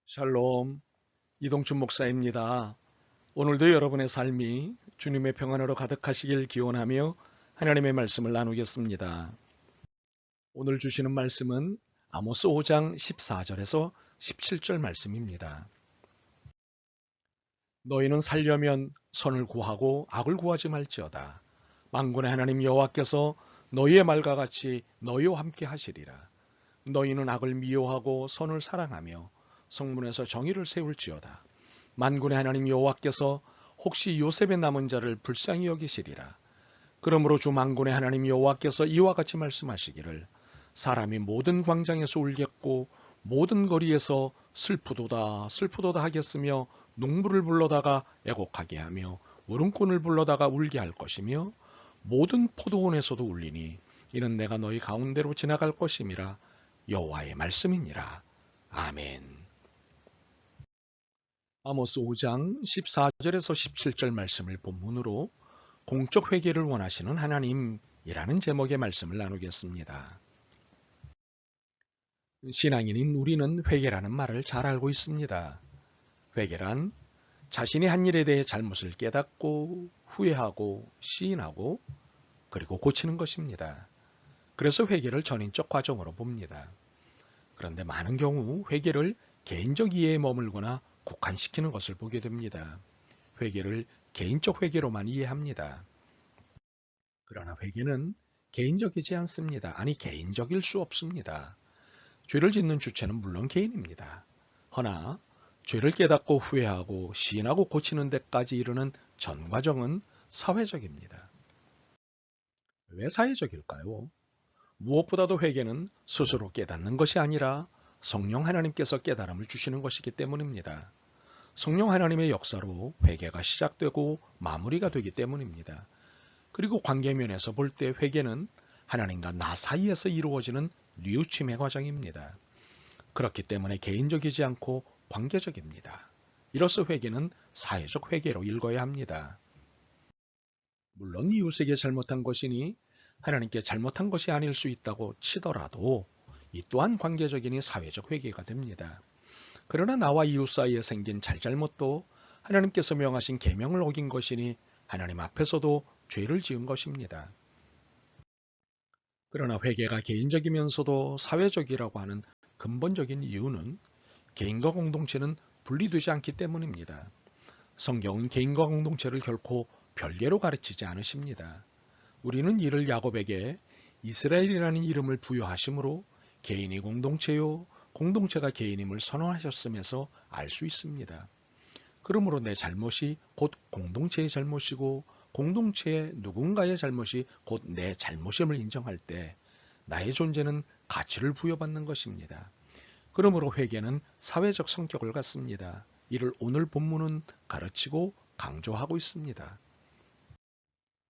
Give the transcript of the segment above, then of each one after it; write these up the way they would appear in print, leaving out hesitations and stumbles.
샬롬, 이동춘 목사입니다. 오늘도 여러분의 삶이 주님의 평안으로 가득하시길 기원하며 하나님의 말씀을 나누겠습니다. 오늘 주시는 말씀은 아모스 5장 14절에서 17절 말씀입니다. 너희는 살려면 선을 구하고 악을 구하지 말지어다. 만군의 하나님 여호와께서 너희의 말과 같이 너희와 함께 하시리라. 너희는 악을 미워하고 선을 사랑하며 성문에서 정의를 세울지어다. 만군의 하나님 여호와께서 혹시 요셉의 남은 자를 불쌍히 여기시리라. 그러므로 주 만군의 하나님 여호와께서 이와 같이 말씀하시기를 사람이 모든 광장에서 울겠고 모든 거리에서 슬프도다 슬프도다 하겠으며 농부를 불러다가 애곡하게 하며 울음꾼을 불러다가 울게 할 것이며 모든 포도원에서도 울리니 이는 내가 너희 가운데로 지나갈 것임이라 여호와의 말씀이니라. 아멘. 아모스 5장 14절에서 17절 말씀을 본문으로 공적 회개를 원하시는 하나님이라는 제목의 말씀을 나누겠습니다. 신앙인인 우리는 회개라는 말을 잘 알고 있습니다. 회개란 자신이 한 일에 대해 잘못을 깨닫고 후회하고 시인하고 그리고 고치는 것입니다. 그래서 회개를 전인적 과정으로 봅니다. 그런데 많은 경우 회개를 개인적 이해에 머물거나 국한시키는 것을 보게 됩니다. 회개를 개인적 회개로만 이해합니다. 그러나 회개는 개인적이지 않습니다. 아니 개인적일 수 없습니다. 죄를 짓는 주체는 물론 개인입니다. 허나 죄를 깨닫고 후회하고 시인하고 고치는 데까지 이르는 전 과정은 사회적입니다. 왜 사회적일까요? 무엇보다도 회개는 스스로 깨닫는 것이 아니라 성령 하나님께서 깨달음을 주시는 것이기 때문입니다. 성령 하나님의 역사로 회개가 시작되고 마무리가 되기 때문입니다. 그리고 관계면에서 볼 때 회개는 하나님과 나 사이에서 이루어지는 뉘우침의 과정입니다. 그렇기 때문에 개인적이지 않고 관계적입니다. 이로써 회개는 사회적 회개로 읽어야 합니다. 물론 이웃에게 잘못한 것이니 하나님께 잘못한 것이 아닐 수 있다고 치더라도 이 또한 관계적이니 사회적 회개가 됩니다. 그러나 나와 이웃 사이에 생긴 잘잘못도 하나님께서 명하신 계명을 어긴 것이니 하나님 앞에서도 죄를 지은 것입니다. 그러나 회개가 개인적이면서도 사회적이라고 하는 근본적인 이유는 개인과 공동체는 분리되지 않기 때문입니다. 성경은 개인과 공동체를 결코 별개로 가르치지 않으십니다. 우리는 이를 야곱에게 이스라엘이라는 이름을 부여하심으로 개인이 공동체요, 공동체가 개인임을 선언하셨음에서 알 수 있습니다. 그러므로 내 잘못이 곧 공동체의 잘못이고 공동체의 누군가의 잘못이 곧 내 잘못임을 인정할 때 나의 존재는 가치를 부여받는 것입니다. 그러므로 회개는 사회적 성격을 갖습니다. 이를 오늘 본문은 가르치고 강조하고 있습니다.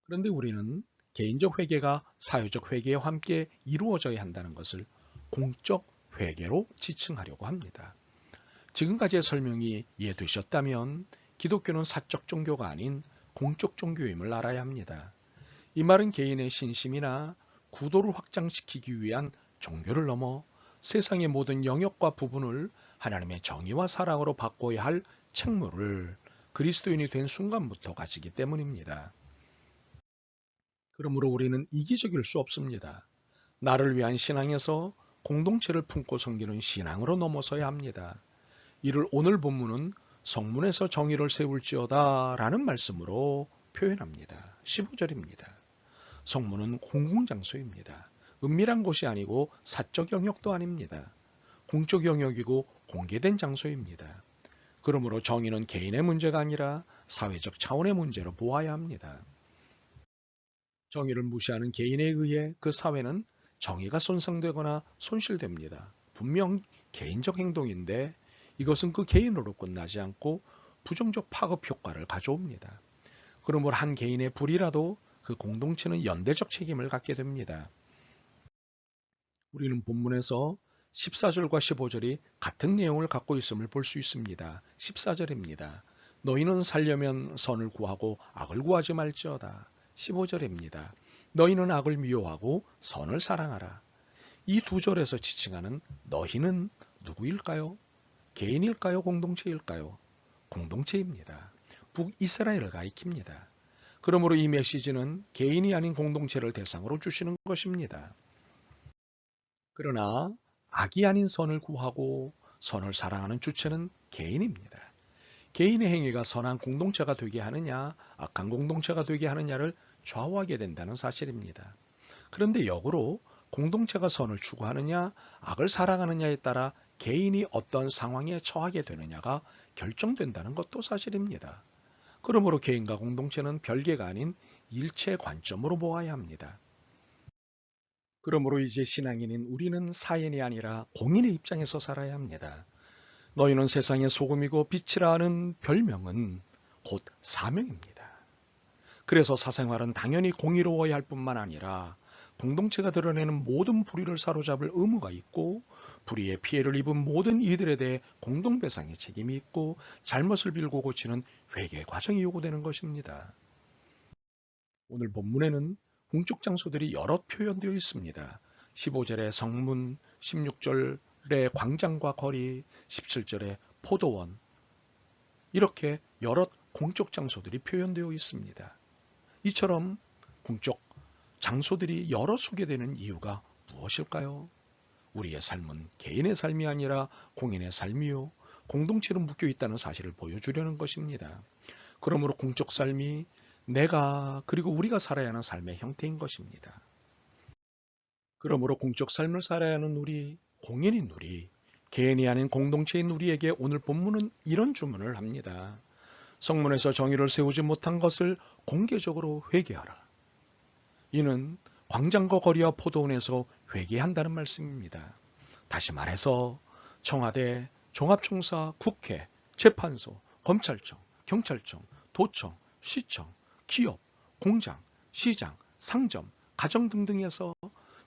그런데 우리는 개인적 회개가 사회적 회개와 함께 이루어져야 한다는 것을 공적 회개로 지칭하려고 합니다. 지금까지의 설명이 이해되셨다면 기독교는 사적 종교가 아닌 공적 종교임을 알아야 합니다. 이 말은 개인의 신심이나 구도를 확장시키기 위한 종교를 넘어 세상의 모든 영역과 부분을 하나님의 정의와 사랑으로 바꿔야 할 책무를 그리스도인이 된 순간부터 가지기 때문입니다. 그러므로 우리는 이기적일 수 없습니다. 나를 위한 신앙에서 공동체를 품고 섬기는 신앙으로 넘어서야 합니다. 이를 오늘 본문은 성문에서 정의를 세울지어다 라는 말씀으로 표현합니다. 15절입니다. 성문은 공공장소입니다. 은밀한 곳이 아니고 사적 영역도 아닙니다. 공적 영역이고 공개된 장소입니다. 그러므로 정의는 개인의 문제가 아니라 사회적 차원의 문제로 보아야 합니다. 정의를 무시하는 개인에 의해 그 사회는 정의가 손상되거나 손실됩니다. 분명 개인적 행동인데 이것은 그 개인으로 끝나지 않고 부정적 파급 효과를 가져옵니다. 그러므로 한 개인의 불이라도 그 공동체는 연대적 책임을 갖게 됩니다. 우리는 본문에서 14절과 15절이 같은 내용을 갖고 있음을 볼 수 있습니다. 14절입니다. 너희는 살려면 선을 구하고 악을 구하지 말지어다. 15절입니다. 너희는 악을 미워하고 선을 사랑하라. 이 두 절에서 지칭하는 너희는 누구일까요? 개인일까요? 공동체일까요? 공동체입니다. 북이스라엘을 가리킵니다. 그러므로 이 메시지는 개인이 아닌 공동체를 대상으로 주시는 것입니다. 그러나 악이 아닌 선을 구하고 선을 사랑하는 주체는 개인입니다. 개인의 행위가 선한 공동체가 되게 하느냐, 악한 공동체가 되게 하느냐를 좌우하게 된다는 사실입니다. 그런데 역으로 공동체가 선을 추구하느냐, 악을 사랑하느냐에 따라 개인이 어떤 상황에 처하게 되느냐가 결정된다는 것도 사실입니다. 그러므로 개인과 공동체는 별개가 아닌 일체 관점으로 보아야 합니다. 그러므로 이제 신앙인인 우리는 사인이 아니라 공인의 입장에서 살아야 합니다. 너희는 세상의 소금이고 빛이라 하는 별명은 곧 사명입니다. 그래서 사생활은 당연히 공의로워야 할 뿐만 아니라 공동체가 드러내는 모든 불의를 사로잡을 의무가 있고 불의의 피해를 입은 모든 이들에 대해 공동배상의 책임이 있고 잘못을 빌고 고치는 회개 과정이 요구되는 것입니다. 오늘 본문에는 공적 장소들이 여러 표현되어 있습니다. 15절의 성문, 16절의 광장과 거리, 17절의 포도원, 이렇게 여러 공적 장소들이 표현되어 있습니다. 이처럼 공적 장소들이 여러 소개되는 이유가 무엇일까요? 우리의 삶은 개인의 삶이 아니라 공인의 삶이요, 공동체로 묶여 있다는 사실을 보여주려는 것입니다. 그러므로 공적 삶이 내가 그리고 우리가 살아야 하는 삶의 형태인 것입니다. 그러므로 공적 삶을 살아야 하는 우리, 공인인 우리, 개인이 아닌 공동체인 우리에게 오늘 본문은 이런 주문을 합니다. 성문에서 정의를 세우지 못한 것을 공개적으로 회개하라. 이는 광장과 거리와 포도원에서 회개한다는 말씀입니다. 다시 말해서 청와대, 종합청사, 국회, 재판소, 검찰청, 경찰청, 도청, 시청, 기업, 공장, 시장, 상점, 가정 등등에서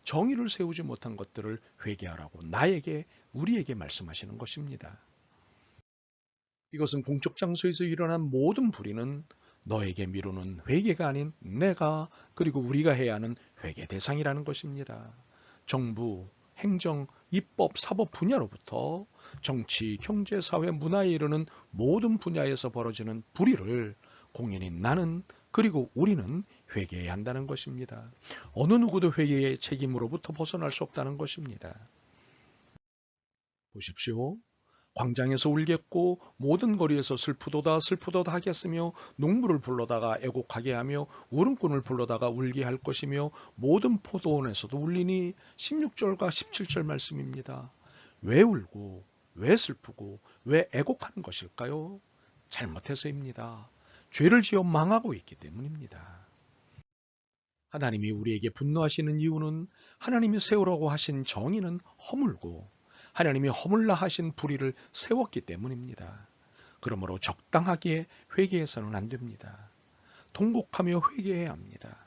정의를 세우지 못한 것들을 회개하라고 나에게, 우리에게 말씀하시는 것입니다. 이것은 공적 장소에서 일어난 모든 불의는 너에게 미루는 회개가 아닌 내가 그리고 우리가 해야 하는 회개 대상이라는 것입니다. 정부, 행정, 입법, 사법 분야로부터 정치, 경제, 사회, 문화에 이르는 모든 분야에서 벌어지는 불의를 공인인 나는 그리고 우리는 회개해야 한다는 것입니다. 어느 누구도 회개의 책임으로부터 벗어날 수 없다는 것입니다. 보십시오. 광장에서 울겠고 모든 거리에서 슬프도다 슬프도다 하겠으며 농부를 불러다가 애곡하게 하며 울음꾼을 불러다가 울게 할 것이며 모든 포도원에서도 울리니 16절과 17절 말씀입니다. 왜 울고 왜 슬프고 왜 애곡하는 것일까요? 잘못해서입니다. 죄를 지어 망하고 있기 때문입니다. 하나님이 우리에게 분노하시는 이유는 하나님이 세우라고 하신 정의는 허물고 하나님이 허물라 하신 불의를 세웠기 때문입니다. 그러므로 적당하게 회개해서는 안 됩니다. 통곡하며 회개해야 합니다.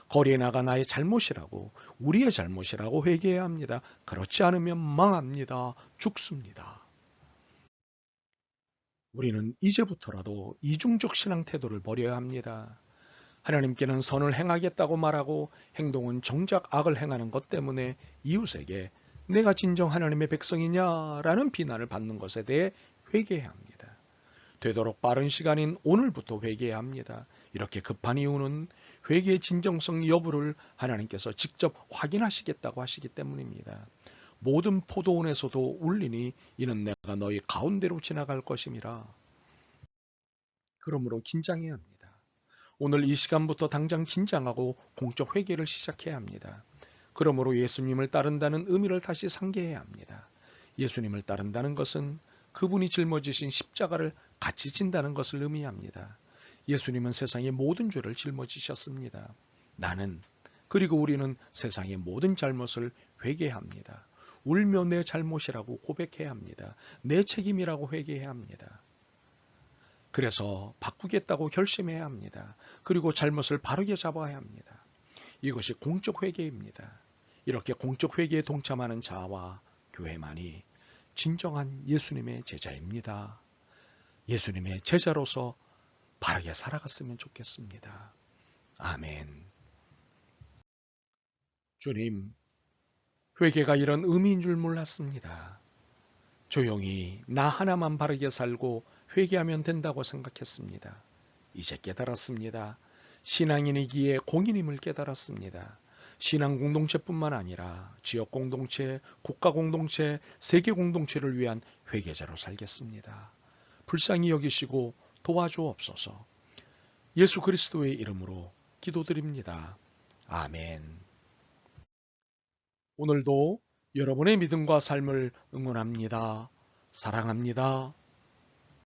거리에 나가 나의 잘못이라고, 우리의 잘못이라고 회개해야 합니다. 그렇지 않으면 망합니다. 죽습니다. 우리는 이제부터라도 이중적 신앙 태도를 버려야 합니다. 하나님께는 선을 행하겠다고 말하고 행동은 정작 악을 행하는 것 때문에 이웃에게 내가 진정 하나님의 백성이냐라는 비난을 받는 것에 대해 회개해야 합니다. 되도록 빠른 시간인 오늘부터 회개해야 합니다. 이렇게 급한 이유는 회개의 진정성 여부를 하나님께서 직접 확인하시겠다고 하시기 때문입니다. 모든 포도원에서도 울리니 이는 내가 너희 가운데로 지나갈 것임이라. 그러므로 긴장해야 합니다. 오늘 이 시간부터 당장 긴장하고 공적 회개를 시작해야 합니다. 그러므로 예수님을 따른다는 의미를 다시 상기해야 합니다. 예수님을 따른다는 것은 그분이 짊어지신 십자가를 같이 진다는 것을 의미합니다. 예수님은 세상의 모든 죄를 짊어지셨습니다. 나는 그리고 우리는 세상의 모든 잘못을 회개합니다. 울며 내 잘못이라고 고백해야 합니다. 내 책임이라고 회개해야 합니다. 그래서 바꾸겠다고 결심해야 합니다. 그리고 잘못을 바르게 잡아야 합니다. 이것이 공적 회개입니다. 이렇게 공적 회개에 동참하는 자와 교회만이 진정한 예수님의 제자입니다. 예수님의 제자로서 바르게 살아갔으면 좋겠습니다. 아멘. 주님, 회개가 이런 의미인 줄 몰랐습니다. 조용히 나 하나만 바르게 살고 회개하면 된다고 생각했습니다. 이제 깨달았습니다. 신앙인이기에 공인임을 깨달았습니다. 신앙 공동체뿐만 아니라 지역 공동체, 국가 공동체, 세계 공동체를 위한 회개자로 살겠습니다. 불쌍히 여기시고 도와주옵소서. 예수 그리스도의 이름으로 기도드립니다. 아멘. 오늘도 여러분의 믿음과 삶을 응원합니다. 사랑합니다.